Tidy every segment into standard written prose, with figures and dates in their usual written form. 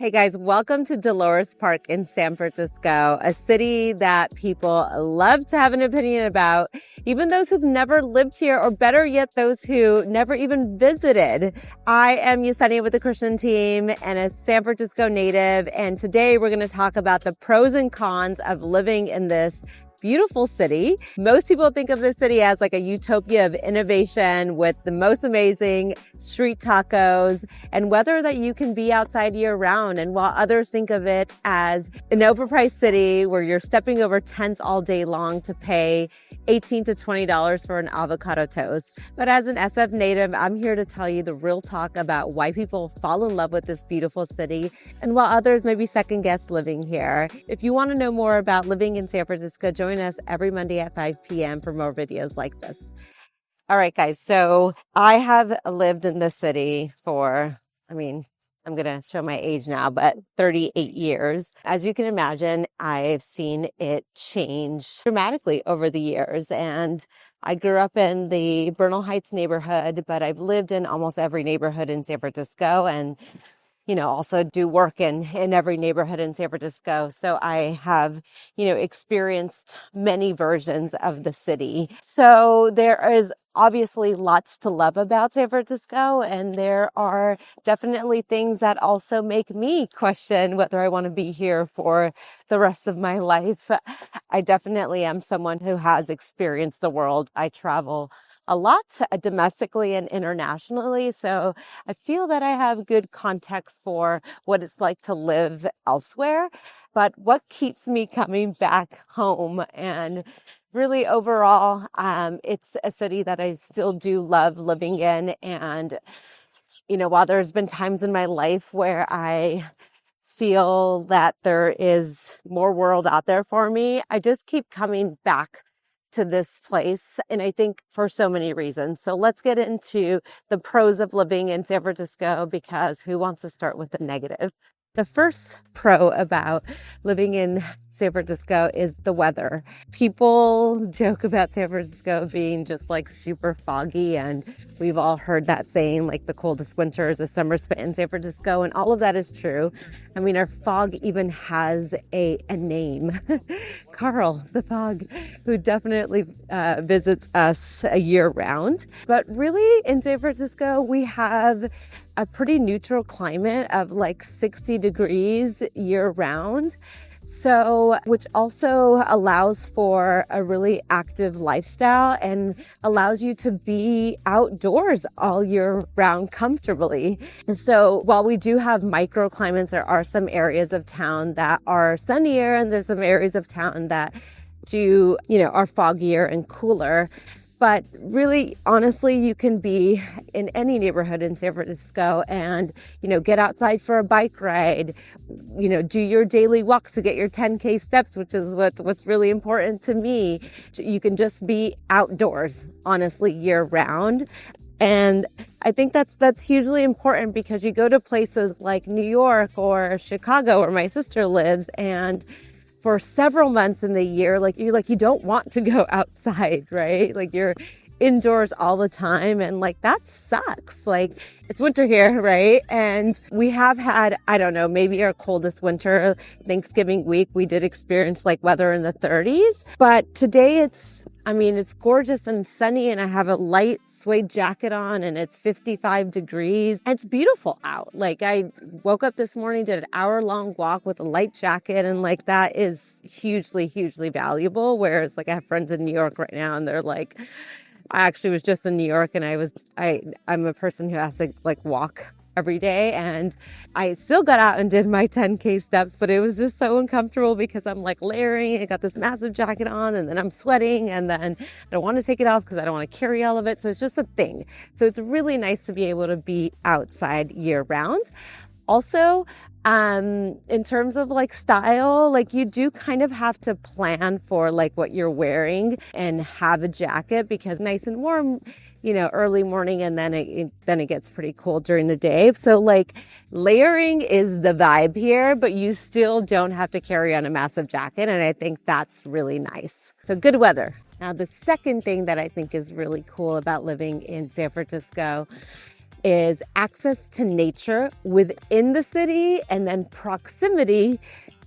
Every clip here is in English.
Hey guys, welcome to Dolores Park in San Francisco, a city that people love to have an opinion about, even those who've never lived here, or better yet, those who never even visited. I am Yesenia with the Krishnan team and a San Francisco native, and today we're going to talk about the pros and cons of living in this beautiful city. Most people think of this city as like a utopia of innovation with the most amazing street tacos and weather that you can be outside year round. And while others think of it as an overpriced city where you're stepping over tents all day long to pay $18 to $20 for an avocado toast. But as an SF native, I'm here to tell you the real talk about why people fall in love with this beautiful city and while others maybe second guess living here. If you want to know more about living in San Francisco, join us every Monday at 5 p.m. for more videos like this. All right, guys. So I have lived in this city for, I'm going to show my age now, but 38 years. As you can imagine, I've seen it change dramatically over the years. And I grew up in the Bernal Heights neighborhood, but I've lived in almost every neighborhood in San Francisco and also do work in every neighborhood in San Francisco. So I have, experienced many versions of the city. So there is obviously lots to love about San Francisco. And there are definitely things that also make me question whether I want to be here for the rest of my life. I definitely am someone who has experienced the world. I travel a lot domestically and internationally. So I feel that I have good context for what it's like to live elsewhere. But what keeps me coming back home? And really overall, it's a city that I still do love living in. And, while there's been times in my life where I feel that there is more world out there for me, I just keep coming back to this place. And I think for so many reasons. So let's get into the pros of living in San Francisco, because who wants to start with the negative? The first pro about living in San Francisco is the weather. People joke about San Francisco being just like super foggy, and we've all heard that saying, like the coldest winter is a summer spent in San Francisco, and all of that is true. Our fog even has a name. Carl, the fog, who definitely visits us a year round. But really in San Francisco, we have a pretty neutral climate of like 60 degrees year round. So, which also allows for a really active lifestyle and allows you to be outdoors all year round comfortably. And so while we do have microclimates, there are some areas of town that are sunnier and there's some areas of town that are foggier and cooler. But really, honestly, you can be in any neighborhood in San Francisco and, get outside for a bike ride, do your daily walks to get your 10K steps, which is what's really important to me. You can just be outdoors, honestly, year round. And I think that's hugely important, because you go to places like New York or Chicago, where my sister lives, and for several months in the year, you don't want to go outside, right? Like you're indoors all the time, and that sucks. It's winter here, right? And we have had, maybe our coldest winter. Thanksgiving week, we did experience weather in the 30s, but today it's gorgeous and sunny, and I have a light suede jacket on, and it's 55 degrees. It's beautiful out. I woke up this morning, did an hour-long walk with a light jacket, and that is hugely, hugely valuable. Whereas I have friends in New York right now, and they're I actually was just in New York, and I'm a person who has to walk every day, and I still got out and did my 10K steps, but it was just so uncomfortable because I'm layering. I got this massive jacket on, and then I'm sweating, and then I don't want to take it off because I don't want to carry all of it. So it's just a thing. So it's really nice to be able to be outside year round. Also, in terms of style, you do kind of have to plan for what you're wearing and have a jacket, because nice and warm, early morning, and then it gets pretty cold during the day. So layering is the vibe here, but you still don't have to carry on a massive jacket. And I think that's really nice. So good weather. Now, the second thing that I think is really cool about living in San Francisco is access to nature within the city and then proximity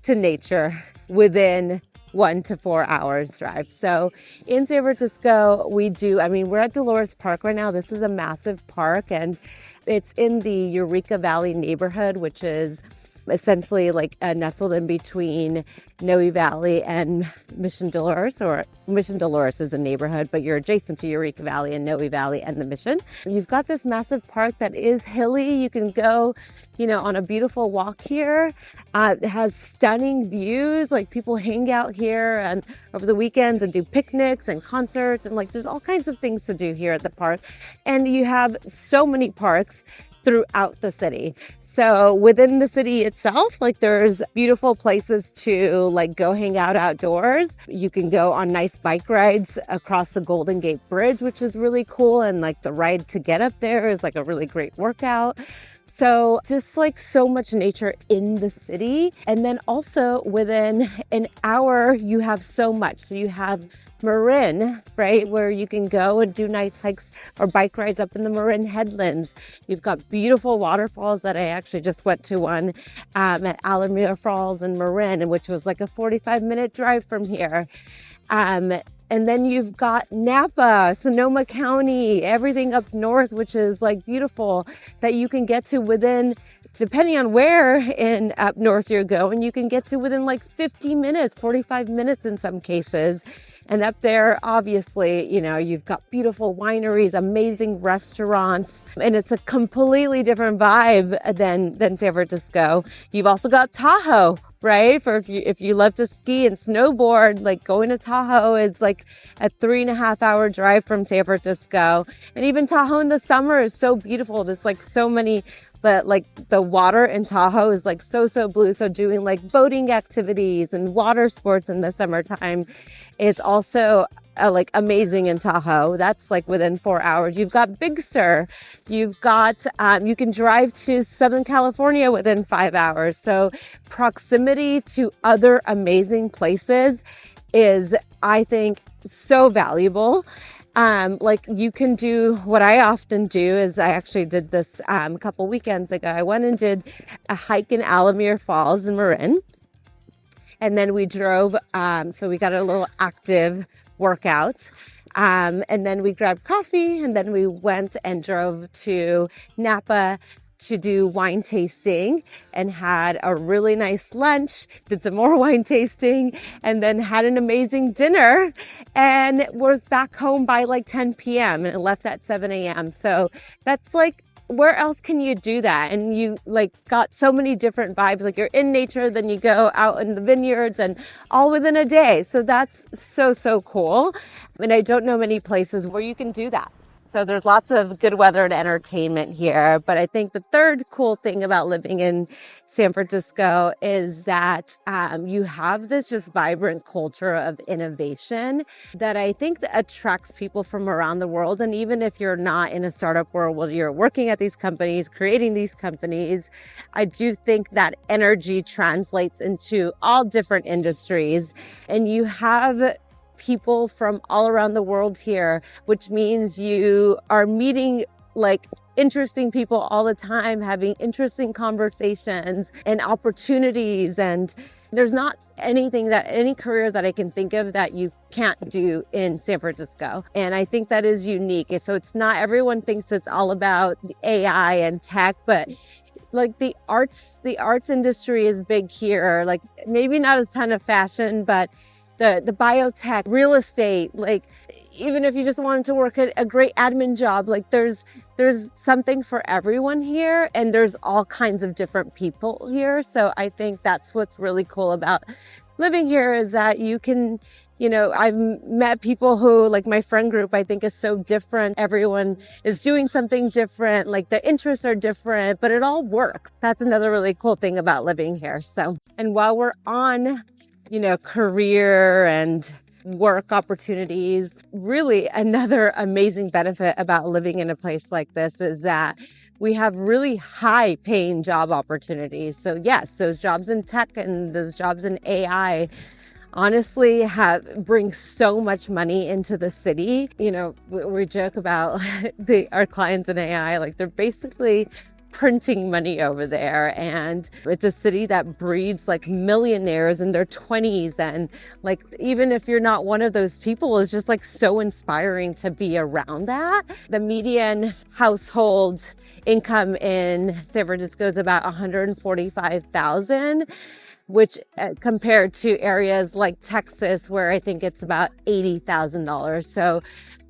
to nature within 1 to 4 hours drive. So in San Francisco, we're at Dolores Park right now. This is a massive park, and it's in the Eureka Valley neighborhood, which is essentially like nestled in between Noe Valley and Mission Dolores, or Mission Dolores is a neighborhood, but you're adjacent to Eureka Valley and Noe Valley and the Mission. You've got this massive park that is hilly. You can go, on a beautiful walk here. It has stunning views. Like, people hang out here and over the weekends and do picnics and concerts, and there's all kinds of things to do here at the park. And you have so many parks throughout the city. So within the city itself, there's beautiful places to go hang out outdoors. You can go on nice bike rides across the Golden Gate Bridge, which is really cool. And the ride to get up there is a really great workout. So just so much nature in the city. And then also within an hour, you have so much. So you have Marin, right, where you can go and do nice hikes or bike rides up in the Marin headlands. You've got beautiful waterfalls that I actually just went to one at Alameda Falls in Marin, which was a 45-minute drive from here. And then you've got Napa, Sonoma County, everything up north, which is beautiful, that you can get to within, depending on where in up north you're going, you can get to within 50 minutes, 45 minutes in some cases. And up there, obviously, you've got beautiful wineries, amazing restaurants, and it's a completely different vibe than San Francisco. You've also got Tahoe, right? For if you love to ski and snowboard, going to Tahoe is a 3.5 hour drive from San Francisco. And even Tahoe in the summer is so beautiful. There's so many, but the water in Tahoe is so blue. So doing boating activities and water sports in the summertime is also amazing in Tahoe. That's within 4 hours. You've got Big Sur. You've got, you can drive to Southern California within 5 hours. So proximity to other amazing places is, I think, so valuable. You can do what I often do is I actually did this a couple weekends ago. I went and did a hike in Alameda Falls in Marin. And then we drove, so we got a little active workout. And then we grabbed coffee, and then we went and drove to Napa to do wine tasting and had a really nice lunch, did some more wine tasting, and then had an amazing dinner and was back home by 10 p.m. and left at 7 a.m. So that's where else can you do that? And you got so many different vibes. You're in nature, then you go out in the vineyards, and all within a day. So that's so cool. And I don't know many places where you can do that. So there's lots of good weather and entertainment here. But I think the third cool thing about living in San Francisco is that you have this just vibrant culture of innovation that I think that attracts people from around the world. And even if you're not in a startup world where you're working at these companies, creating these companies, I do think that energy translates into all different industries. And you have people from all around the world here, which means you are meeting interesting people all the time, having interesting conversations and opportunities. And there's not any career that I can think of that you can't do in San Francisco. And I think that is unique. And so it's not, everyone thinks it's all about AI and tech, but the arts industry is big here. Maybe not a ton of fashion, but the biotech, real estate, even if you just wanted to work at a great admin job, there's something for everyone here, and there's all kinds of different people here. So I think that's what's really cool about living here is that you can, I've met people who, my friend group, I think is so different. Everyone is doing something different, the interests are different, but it all works. That's another really cool thing about living here. So, and while we're on career and work opportunities, really another amazing benefit about living in a place like this is that we have really high paying job opportunities. So yes, those jobs in tech and those jobs in AI honestly bring so much money into the city. You know, we joke about our clients in AI, like they're basically printing money over there, and it's a city that breeds like millionaires in their 20s, and like even if you're not one of those people, it's just like so inspiring to be around that. The median household income in San Francisco is about $145,000, which compared to areas like Texas, where I think it's about $80,000. So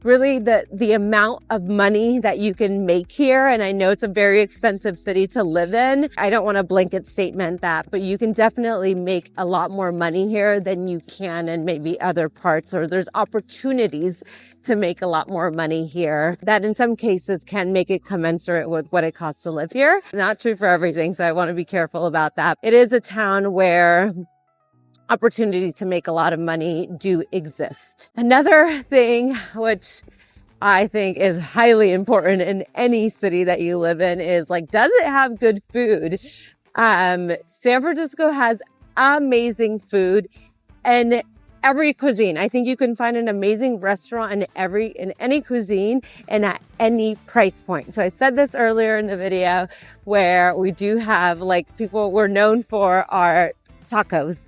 really the amount of money that you can make here, and I know it's a very expensive city to live in. I don't want a blanket statement that, but you can definitely make a lot more money here than you can in maybe other parts, or there's opportunities to make a lot more money here that in some cases can make it commensurate with what it costs to live here. Not true for everything, so I want to be careful about that. It is a town where opportunities to make a lot of money do exist. Another thing which I think is highly important in any city that you live in is like, does it have good food? San Francisco has amazing food and every cuisine. I think you can find an amazing restaurant in any cuisine and at any price point. So I said this earlier in the video where we do have like we're known for our tacos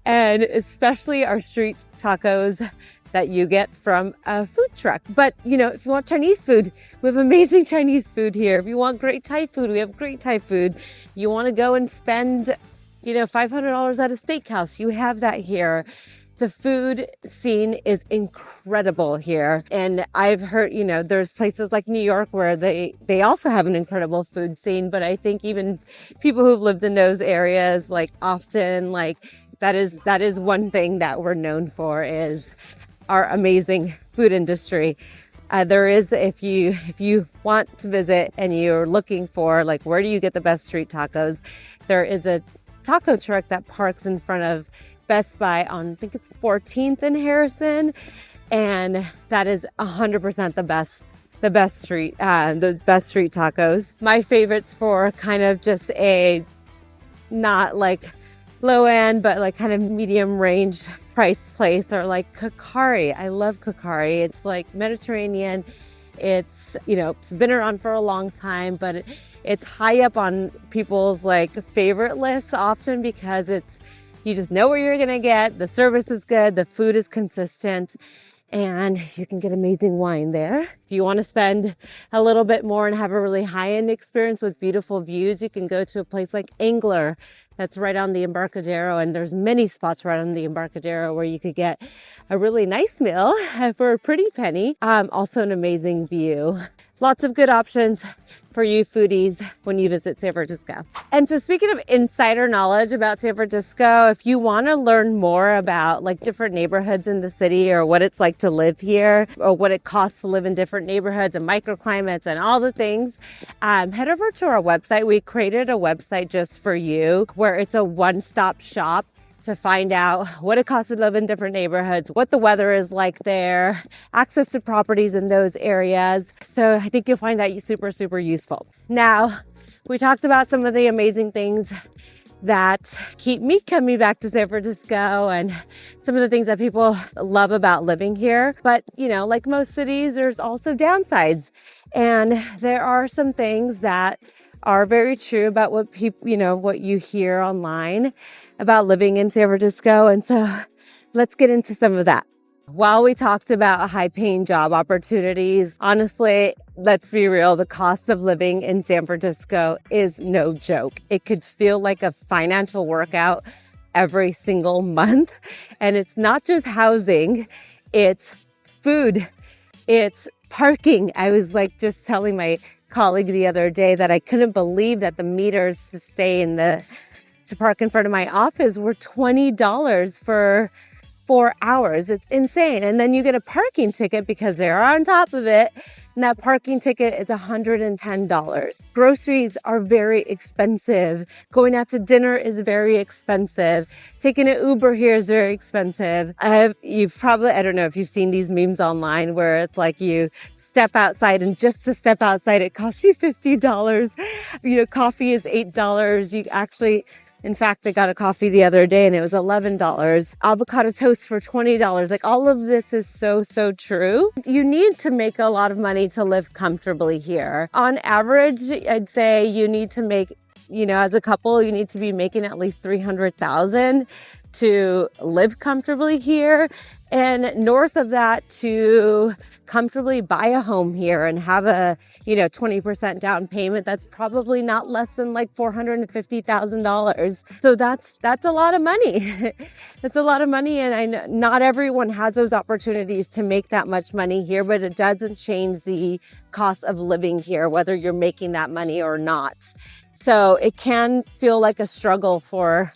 and especially our street tacos that you get from a food truck. But you know, if you want Chinese food, we have amazing Chinese food here. If you want great Thai food, we have great Thai food. You want to go and spend, you know, $500 at a steakhouse, you have that here. The food scene is incredible here. And I've heard, you know, there's places like New York where they also have an incredible food scene. But I think even people who've lived in those areas, like often, like that is one thing that we're known for is our amazing food industry. There is, if you want to visit and you're looking for like, where do you get the best street tacos? There is a taco truck that parks in front of Best Buy on, I think it's 14th and Harrison. And that is 100% the best street tacos. My favorites for kind of just a, not like low end, but like kind of medium range price place are like Kakari. I love Kakari. It's like Mediterranean. It's, you know, it's been around for a long time, but it's high up on people's like favorite lists often because you just know where you're gonna get, the service is good, the food is consistent, and you can get amazing wine there. If you want to spend a little bit more and have a really high-end experience with beautiful views, you can go to a place like Angler that's right on the Embarcadero, and there's many spots right on the Embarcadero where you could get a really nice meal for a pretty penny. Also an amazing view. Lots of good options for you foodies when you visit San Francisco. And so speaking of insider knowledge about San Francisco, if you want to learn more about like different neighborhoods in the city or what it's like to live here or what it costs to live in different neighborhoods and microclimates and all the things, head over to our website. We created a website just for you where it's a one-stop shop to find out what it costs to live in different neighborhoods, what the weather is like there, access to properties in those areas. So I think you'll find that super, super useful. Now, we talked about some of the amazing things that keep me coming back to San Francisco and some of the things that people love about living here. But, you know, like most cities, there's also downsides. And there are some things that are very true about what people, you know, what you hear online about living in San Francisco. And so let's get into some of that. While we talked about high-paying job opportunities, honestly, let's be real, the cost of living in San Francisco is no joke. It could feel like a financial workout every single month. And it's not just housing, it's food, it's parking. I was like just telling my colleague the other day that I couldn't believe that the meters to park in front of my office were $20 for 4 hours. It's insane. And then you get a parking ticket because they're on top of it. And that parking ticket is $110. Groceries are very expensive. Going out to dinner is very expensive. Taking an Uber here is very expensive. You've probably, I don't know if you've seen these memes online where it's like you step outside and just to step outside, it costs you $50. You know, coffee is $8. You actually In fact, I got a coffee the other day and it was $11. Avocado toast for $20. Like all of this is so, so true. You need to make a lot of money to live comfortably here. On average, I'd say you need to make, as a couple, you need to be making at least $300,000 to live comfortably here, and north of that to comfortably buy a home here and have a 20% down payment. That's probably not less than like $450,000. So that's a lot of money. That's a lot of money, and I know not everyone has those opportunities to make that much money here, but it doesn't change the cost of living here, whether you're making that money or not. So it can feel like a struggle for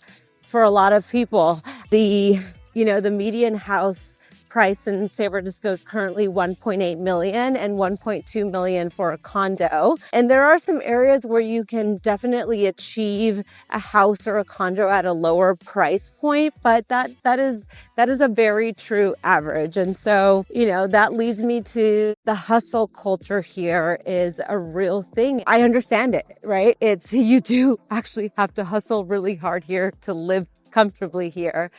a lot of people. The median house price in San Francisco is currently $1.8 million and $1.2 million for a condo. And there are some areas where you can definitely achieve a house or a condo at a lower price point, but that is a very true average. And so, that leads me to the hustle culture here is a real thing. I understand it, right? You do actually have to hustle really hard here to live comfortably here.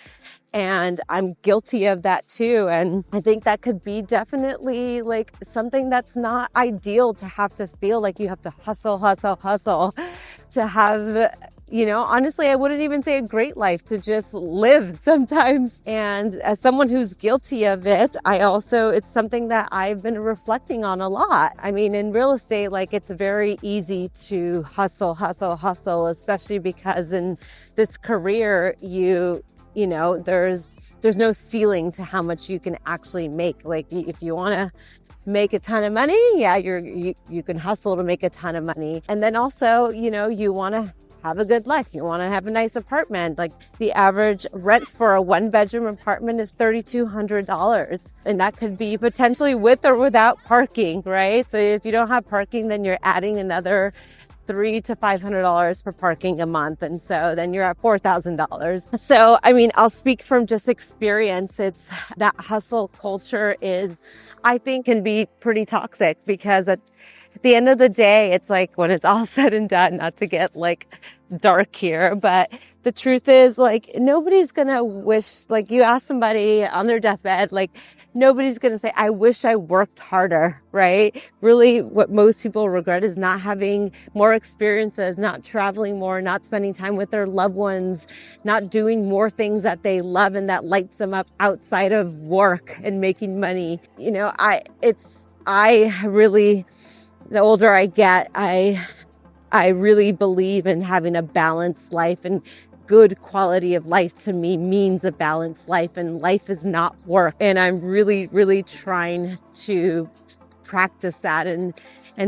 And I'm guilty of that too. And I think that could be definitely like something that's not ideal, to have to feel like you have to hustle to have, honestly, I wouldn't even say a great life, to just live sometimes. And as someone who's guilty of it, it's something that I've been reflecting on a lot. I mean, in real estate, like it's very easy to hustle, especially because in this career, there's no ceiling to how much you can actually make. Like if you want to make a ton of money, you can hustle to make a ton of money. And then also, you want to have a good life. You want to have a nice apartment. Like the average rent for a 1-bedroom apartment is $3,200. And that could be potentially with or without parking, right? So if you don't have parking, then you're adding another $300 to $500 for parking a month. And so then you're at $4,000. So, I mean, I'll speak from just experience. It's that hustle culture I think can be pretty toxic, because at the end of the day, it's like when it's all said and done, not to get like dark here, but the truth is like nobody's going to wish, like you ask somebody on their deathbed, like nobody's going to say, I wish I worked harder, right? Really, what most people regret is not having more experiences, not traveling more, not spending time with their loved ones, not doing more things that they love and that lights them up outside of work and making money. The older I get, I really believe in having a balanced life, and good quality of life to me means a balanced life, and life is not work. And I'm really, really trying to practice that and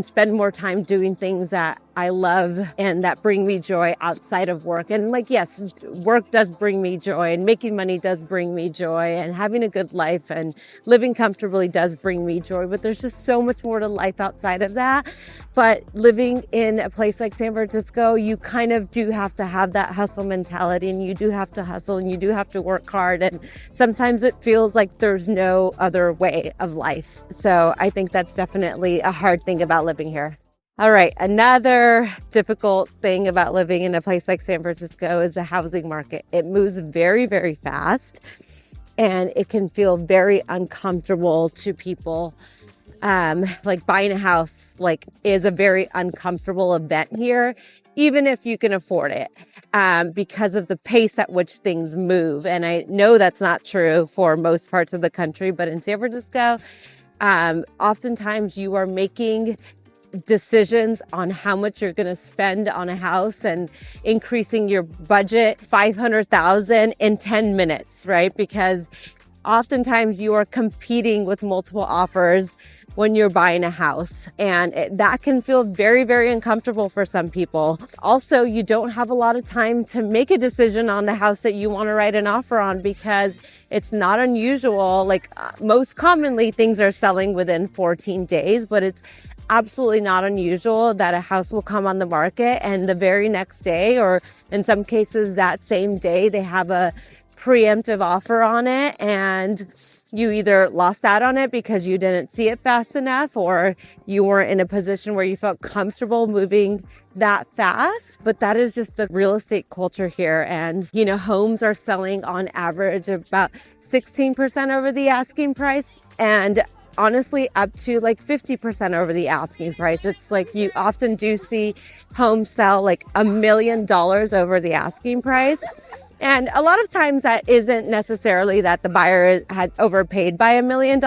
spend more time doing things that I love and that bring me joy outside of work. And like, yes, work does bring me joy, and making money does bring me joy, and having a good life and living comfortably does bring me joy. But there's just so much more to life outside of that. But living in a place like San Francisco, you kind of do have to have that hustle mentality, and you do have to hustle, and you do have to work hard. And sometimes it feels like there's no other way of life. So I think that's definitely a hard thing about living here. All right, another difficult thing about living in a place like San Francisco is the housing market. It moves very, very fast, and it can feel very uncomfortable to people. Like buying a house, is a very uncomfortable event here, even if you can afford it, because of the pace at which things move. And I know that's not true for most parts of the country, but in San Francisco, oftentimes you are making decisions on how much you're going to spend on a house and increasing your budget $500,000 in 10 minutes, right? Because oftentimes you are competing with multiple offers when you're buying a house, and that can feel very, very uncomfortable for some people. Also, you don't have a lot of time to make a decision on the house that you want to write an offer on, because it's not unusual. Most commonly, things are selling within 14 days, but it's absolutely not unusual that a house will come on the market and the very next day, or in some cases that same day, they have a preemptive offer on it and you either lost out on it because you didn't see it fast enough, or you weren't in a position where you felt comfortable moving that fast. But that is just the real estate culture here. And, homes are selling on average about 16% over the asking price. And honestly, up to like 50% over the asking price. It's like you often do see homes sell like $1 million over the asking price. And a lot of times that isn't necessarily that the buyer had overpaid by $1 million.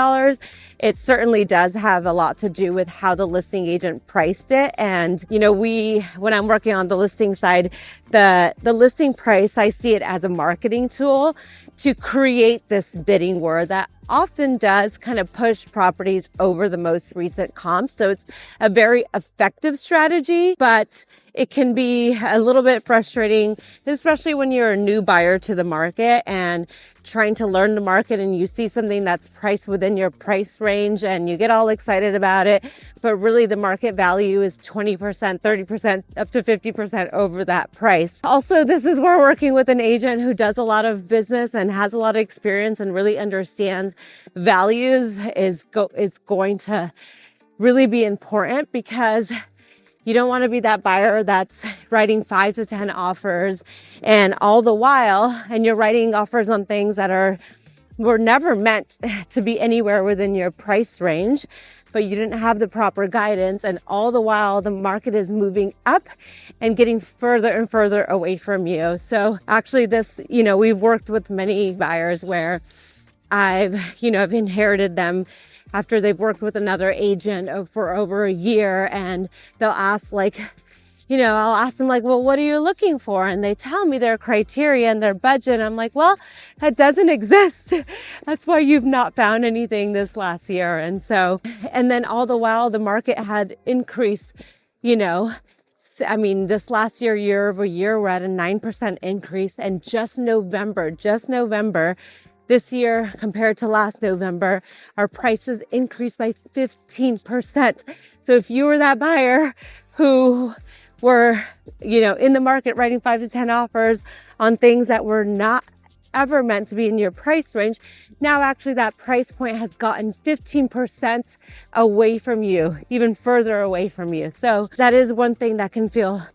It certainly does have a lot to do with how the listing agent priced it. And, when I'm working on the listing side, the listing price, I see it as a marketing tool to create this bidding war that often does kind of push properties over the most recent comps. So it's a very effective strategy, but it can be a little bit frustrating, especially when you're a new buyer to the market and trying to learn the market and you see something that's priced within your price range and you get all excited about it, but really the market value is 20%, 30%, up to 50% over that price. Also, this is where working with an agent who does a lot of business and has a lot of experience and really understands values is going to really be important, because you don't want to be that buyer that's writing 5 to 10 offers and all the while, and you're writing offers on things that were never meant to be anywhere within your price range, but you didn't have the proper guidance. And all the while the market is moving up and getting further and further away from you. So actually we've worked with many buyers where I've inherited them after they've worked with another agent for over a year, and they'll ask I'll ask them well, what are you looking for? And they tell me their criteria and their budget. I'm like, well, that doesn't exist. That's why you've not found anything this last year. And then all the while the market had increased, this last year over year, we're at a 9% increase. And just November, this year compared to last November, our prices increased by 15%. So if you were that buyer who were, in the market writing 5 to 10 offers on things that were not ever meant to be in your price range, now actually that price point has gotten 15% away from you, even further away from you. So that is one thing that can feel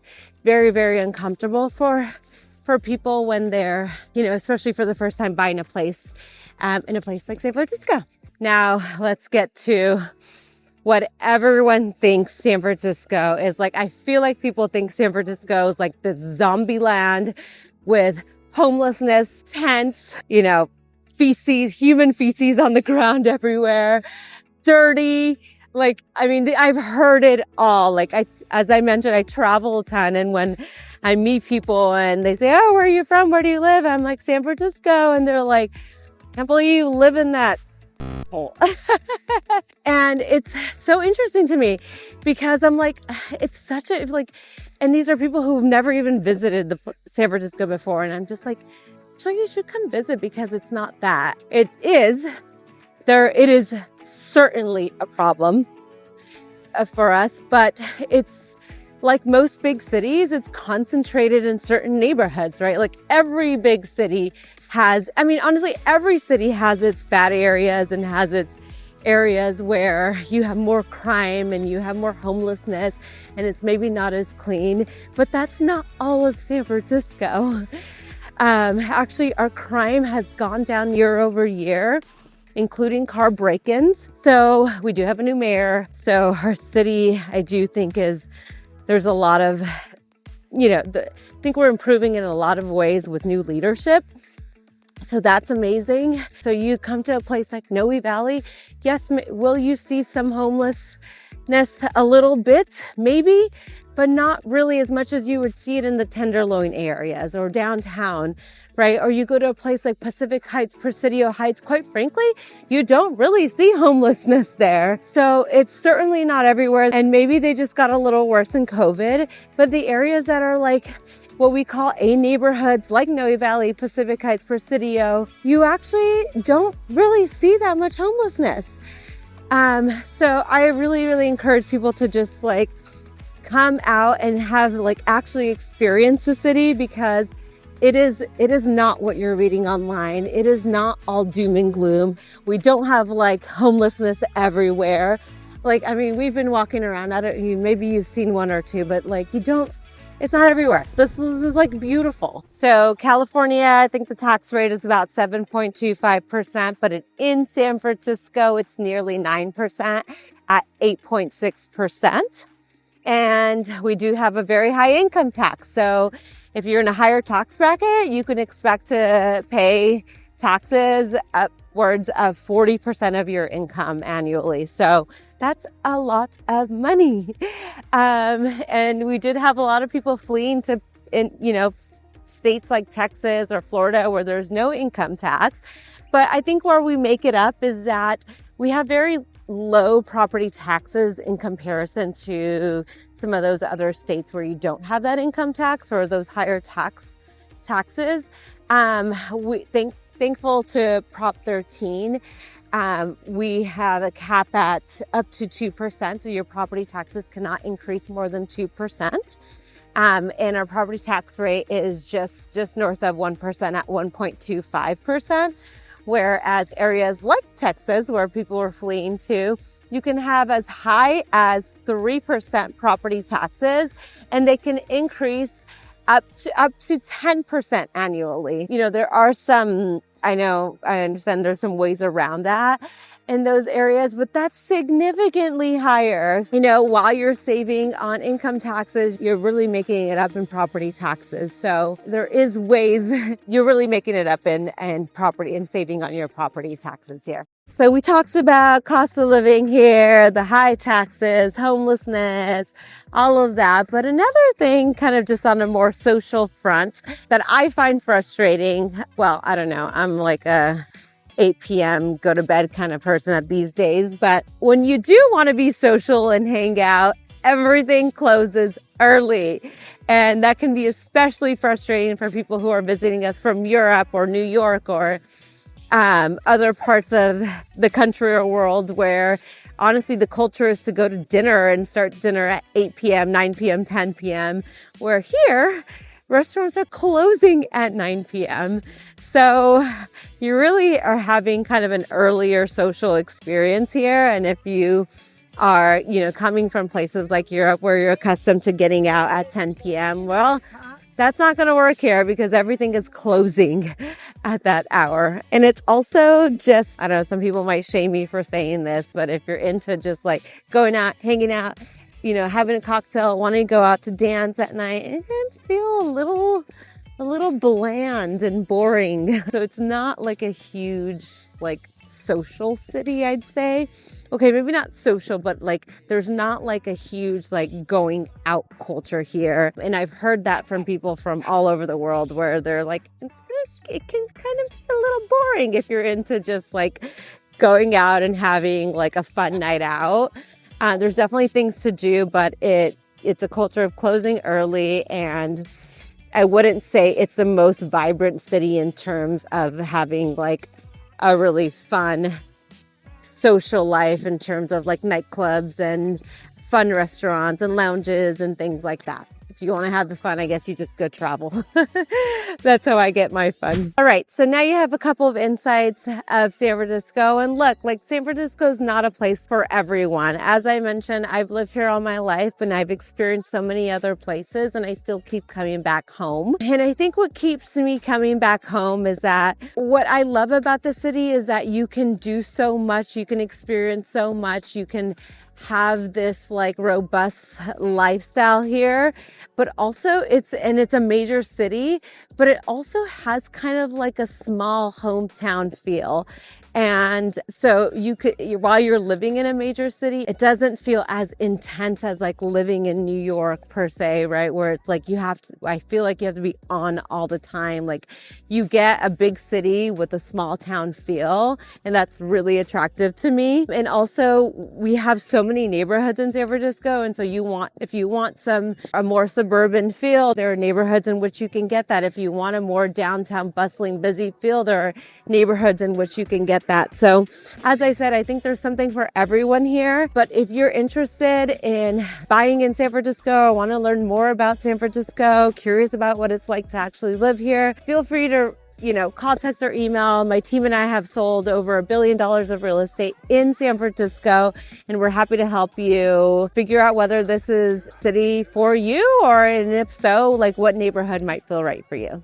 very, very uncomfortable for people when they're, especially for the first time buying a place in a place like San Francisco. Now let's get to what everyone thinks San Francisco is like. I feel like people think San Francisco is like this zombie land with homelessness, tents, feces, human feces on the ground everywhere, dirty. I've heard it all. As I mentioned, I travel a ton, and when I meet people and they say, oh, where are you from? Where do you live? I'm like, San Francisco. And they're like, can't believe you live in that hole. And it's so interesting to me because I'm like, it's such and these are people who've never even visited San Francisco before. And I'm just like, sure, you should come visit, because it's not that. It is certainly a problem for us, but it's like most big cities, it's concentrated in certain neighborhoods, right? Like every big city honestly, every city has its bad areas and has its areas where you have more crime and you have more homelessness and it's maybe not as clean, but that's not all of San Francisco. Actually, our crime has gone down year over year, including car break-ins. So we do have a new mayor. So our city, I do think there's a lot of, I think we're improving in a lot of ways with new leadership. So that's amazing. So you come to a place like Noe Valley. Yes, will you see some homelessness a little bit? Maybe, but not really as much as you would see it in the Tenderloin areas or downtown, right? Or you go to a place like Pacific Heights, Presidio Heights, quite frankly, you don't really see homelessness there. So it's certainly not everywhere. And maybe they just got a little worse in COVID, but the areas that are like what we call A neighborhoods, like Noe Valley, Pacific Heights, Presidio, you actually don't really see that much homelessness. So I really, really encourage people to just come out and have actually experience the city, because it is not what you're reading online. It is not all doom and gloom. We don't have like homelessness everywhere. Like, I mean, we've been walking around. Maybe you've seen one or two, but like it's not everywhere. This is like beautiful. So California, I think the tax rate is about 7.25%, but in San Francisco, it's nearly 9% at 8.6%. And we do have a very high income tax. So if you're in a higher tax bracket, you can expect to pay taxes upwards of 40% of your income annually. So that's a lot of money. And we did have a lot of people fleeing to, states like Texas or Florida where there's no income tax. But I think where we make it up is that we have very low property taxes in comparison to some of those other states where you don't have that income tax or those higher taxes. Thankful to Prop 13. We have a cap at up to 2%, so your property taxes cannot increase more than 2%. And our property tax rate is just north of 1% at 1.25%. Whereas areas like Texas, where people were fleeing to, you can have as high as 3% property taxes, and they can increase up to 10% annually. There are I understand there's some ways around that in those areas, but that's significantly higher. While you're saving on income taxes, you're really making it up in property taxes. So there is ways you're really making it up in property and saving on your property taxes here. So we talked about cost of living here, the high taxes, homelessness, all of that. But another thing, kind of just on a more social front, that I find frustrating, well, I don't know, I'm like a 8 p.m. go to bed kind of person at these days. But when you do want to be social and hang out, everything closes early. And that can be especially frustrating for people who are visiting us from Europe or New York or other parts of the country or world where honestly the culture is to go to dinner and start dinner at 8 p.m., 9 p.m., 10 p.m. Where here, restaurants are closing at 9 p.m. So you really are having kind of an earlier social experience here. And if you are, coming from places like Europe where you're accustomed to getting out at 10 p.m., well, that's not going to work here because everything is closing at that hour. And it's also just, I don't know, some people might shame me for saying this, but if you're into just like going out, hanging out, having a cocktail, wanting to go out to dance at night, it can feel a little bland and boring. So it's not like a huge, social city, I'd say. Okay, maybe not social, but there's not a huge going out culture here. And I've heard that from people from all over the world where they're like, it can kind of be a little boring if you're into just going out and having a fun night out. There's definitely things to do, but it's a culture of closing early, and I wouldn't say it's the most vibrant city in terms of having a really fun social life in terms of nightclubs and fun restaurants and lounges and things like that. If you want to have the fun, I guess you just go travel. That's how I get my fun. All right, so now you have a couple of insights of San Francisco. And look, San Francisco is not a place for everyone. As I mentioned, I've lived here all my life and I've experienced so many other places, and I still keep coming back home. And I think what keeps me coming back home is that what I love about the city is that you can do so much, you can experience so much, you can have this robust lifestyle here, but also it's a major city, but it also has kind of a small hometown feel. And so while you're living in a major city, it doesn't feel as intense as living in New York per se, right? Where it's I feel like you have to be on all the time. You get a big city with a small town feel, and that's really attractive to me. And also we have so many neighborhoods in San Francisco. And so if you want a more suburban feel, there are neighborhoods in which you can get that. If you want a more downtown bustling, busy feel, there are neighborhoods in which you can get get that. So as I said, I think there's something for everyone here. But if you're interested in buying in San Francisco, want to learn more about San Francisco, curious about what it's like to actually live here, feel free to call, text, or email. My team and I have sold over $1 billion of real estate in San Francisco, and we're happy to help you figure out whether this is city for you, and if so, like what neighborhood might feel right for you.